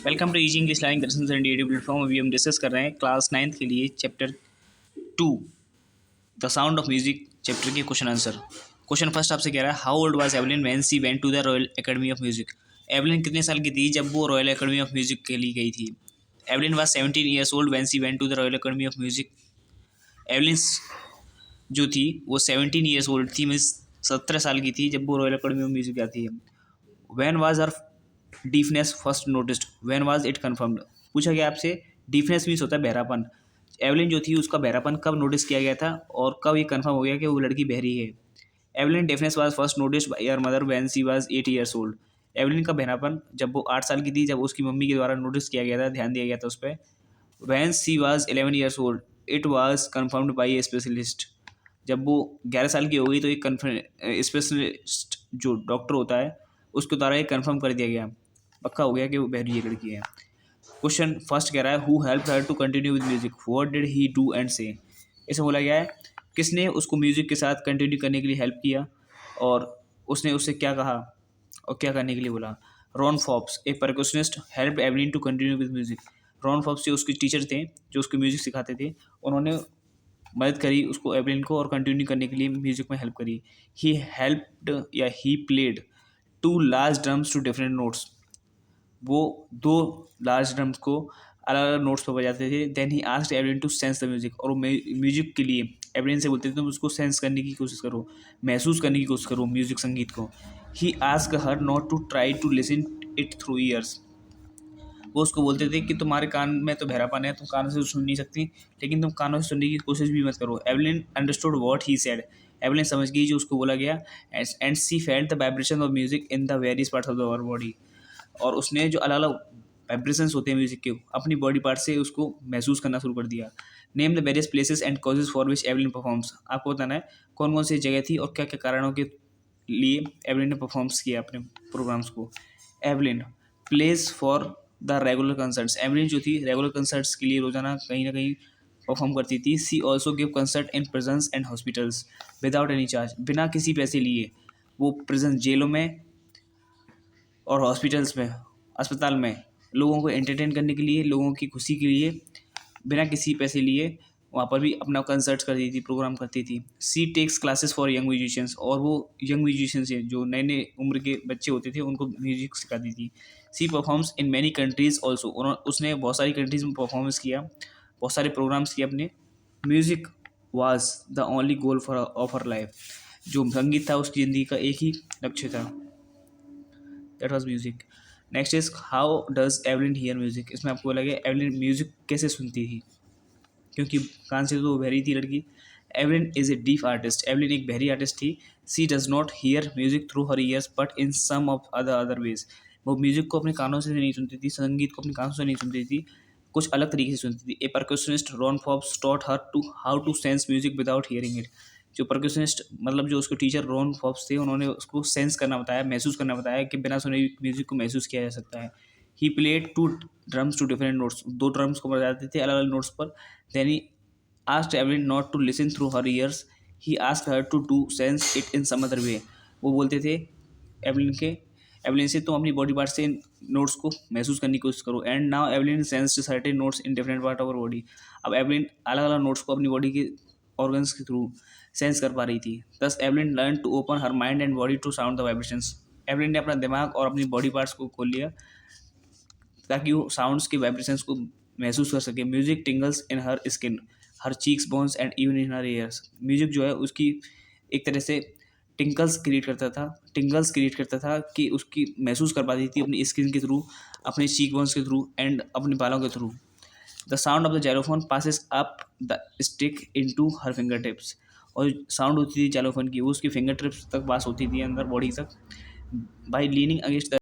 Welcome to easy English learning Darshan and YouTube platform. अभी हम discuss कर रहे हैं क्लास 9th के लिए chapter 2 the Sound of Music chapter के क्वेश्चन आंसर। क्वेश्चन फर्स्ट आपसे कह रहा है how old was Evelyn when she went to the Royal Academy of Music. Evelyn कितने साल की थी जब वो रॉयल एकेडमी ऑफ म्यूजिक के लिए गई थी? Evelyn was 17 years old when she went to the Royal Academy of Music. Evelyn जो थी वो 17 ईयर्स ओल्ड थी, मीन्स 17 साल की थी जब वो रॉयल एकेडमी ऑफ म्यूजिक जाती है। When was her deafness first noticed, when was it confirmed. पूछा गया आपसे, डीफनेस मीन्स होता है बहरापन। एवलिन जो थी उसका बहरापन कब नोटिस किया गया था और कब ये कन्फर्म हो गया कि वो लड़की बहरी है? Evelyn deafness was first noticed bye her mother when she was 8 years old. Evelyn का बहरापन जब वो 8 साल की थी, जब उसकी मम्मी के द्वारा नोटिस किया गया था, ध्यान दिया गया था उस पर। When she was 11 years old it was confirmed by A specialist. जब वो 11 साल की हो गई तो एक स्पेशलिस्ट जो डॉक्टर होता है उसके द्वारा ये कन्फर्म कर दिया गया, पक्का हो गया कि वो बहरी लड़की है। क्वेश्चन फर्स्ट कह रहा है who help her to continue with music, what did he do and से। इसे बोला गया है किसने उसको म्यूजिक के साथ कंटिन्यू करने के लिए हेल्प किया और उसने उससे क्या कहा और क्या करने के लिए बोला। Ron Forbes a percussionist help Evelyn to continue with music. Ron Forbes जो उसके टीचर थे, जो उसको म्यूजिक सिखाते थे, उन्होंने मदद करी उसको एवलिन को और कंटिन्यू करने के लिए म्यूजिक में हेल्प करी। ही हेल्प्ड या he played two large drums to different notes. वो 2 लार्ज ड्रम्स को अलग अलग नोट्स पर बजाते थे। Then he asked Evelyn to sense the music, और वो म्यूजिक के लिए एवलिन से बोलते थे तुम उसको सेंस करने की कोशिश करो, महसूस करने की कोशिश करो म्यूजिक, संगीत को। He asked her not to try to listen it through ears. वो उसको बोलते थे कि तुम्हारे कान में तो बहरापन है, तुम कानों से सुन नहीं सकती, लेकिन तुम कानों से सुनने की कोशिश भी मत करो। Evelyn understood what he said. Evelyn समझ गई जो उसको बोला गया। And C felt the vibration of music in the various parts of the body. और उसने जो अलग अलग वाइब्रेशंस होते हैं म्यूजिक के, अपनी बॉडी पार्ट से उसको महसूस करना शुरू कर दिया। Name the various places and causes for which Evelyn performs. आपको बताना है कौन कौन सी जगह थी और क्या क्या कारणों के लिए एवलिन ने परफॉर्म्स किया अपने प्रोग्राम्स को। Evelyn place for the regular concerts. Evelyn जो थी रेगुलर कंसर्ट्स के लिए रोजाना कहीं ना कहीं परफॉर्म करती थी। She also give concert in prisons and hospitals without any charge. बिना किसी पैसे लिए वो प्रिजन, जेलों में और हॉस्पिटल्स में, अस्पताल में लोगों को एंटरटेन करने के लिए, लोगों की खुशी के लिए, बिना किसी पैसे लिए वहाँ पर भी अपना कंसर्ट्स करती थी, प्रोग्राम करती थी। She takes classes for young musicians, और वो यंग म्यूजिशियंस हैं जो नए नए उम्र के बच्चे होते थे उनको म्यूजिक सिखाती थी। She performs in many countries also, उसने बहुत सारी कंट्रीज में परफॉर्मेंस किया, बहुत सारे प्रोग्राम्स किए अपने। Music was the only goal for of her life. जो संगीत था उसकी ज़िंदगी का एक ही लक्ष्य था, that was music. Next is how does Evelyn here music. इसमें आपको बोला गया एवलिन म्यूजिक कैसे सुनती थी, क्योंकि कान से तो वो बहरी थी लड़की। Evelyn is a deaf artist. Evelyn एक बहरी आर्टिस्ट थी। She does not hear music through her ears but in some of other ways. वो म्यूजिक को अपने कानों से नहीं सुनती थी, संगीत को अपने कानों से नहीं सुनती थी, कुछ अलग तरीके से सुनती थी। A percussionist Ron Forbes taught her to how to sense music without hearing it. जो परकशनिस्ट मतलब जो उसके टीचर रॉन फॉब्स थे, उन्होंने उसको सेंस करना बताया, महसूस करना बताया कि बिना सुने म्यूजिक को महसूस किया जा सकता है। He played 2 drums to different notes. 2 drums को बजाते थे अलग अलग नोट्स पर। Then he asked Evelyn not to listen through her ears. He asked her to do sense it in some other way. वो बोलते थे एवलिन से तुम अपनी बॉडी पार्ट से नोट्स को महसूस करने की कोशिश करो। And now Evelyn sensed certain notes in different part of our body. अब एवलिन अलग अलग नोट्स को अपनी बॉडी के ऑर्गन्स के थ्रू सेंस कर पा रही थी। Thus Evelyn learn to open her mind and body to sound the vibrations. एवलिन ने अपना दिमाग और अपनी बॉडी पार्ट्स को खोल लिया ताकि वो साउंड्स के वाइब्रेशंस को महसूस कर सके। Music टिंगल्स in her skin, her cheeks bones and even in her years. Music जो है उसकी एक तरह से टिंगल्स क्रिएट करता था कि उसकी महसूस कर पाती थी अपनी स्किन के थ्रू, अपने चीक बोन्स के थ्रू एंड अपने बालों के through. The Sound of the xylophone passes up the stick into her finger tips. और साउंड होती थी जाइलोफोन की, वो उसकी फिंगर टिप्स तक पास होती थी, अंदर बॉडी तक। By leaning against the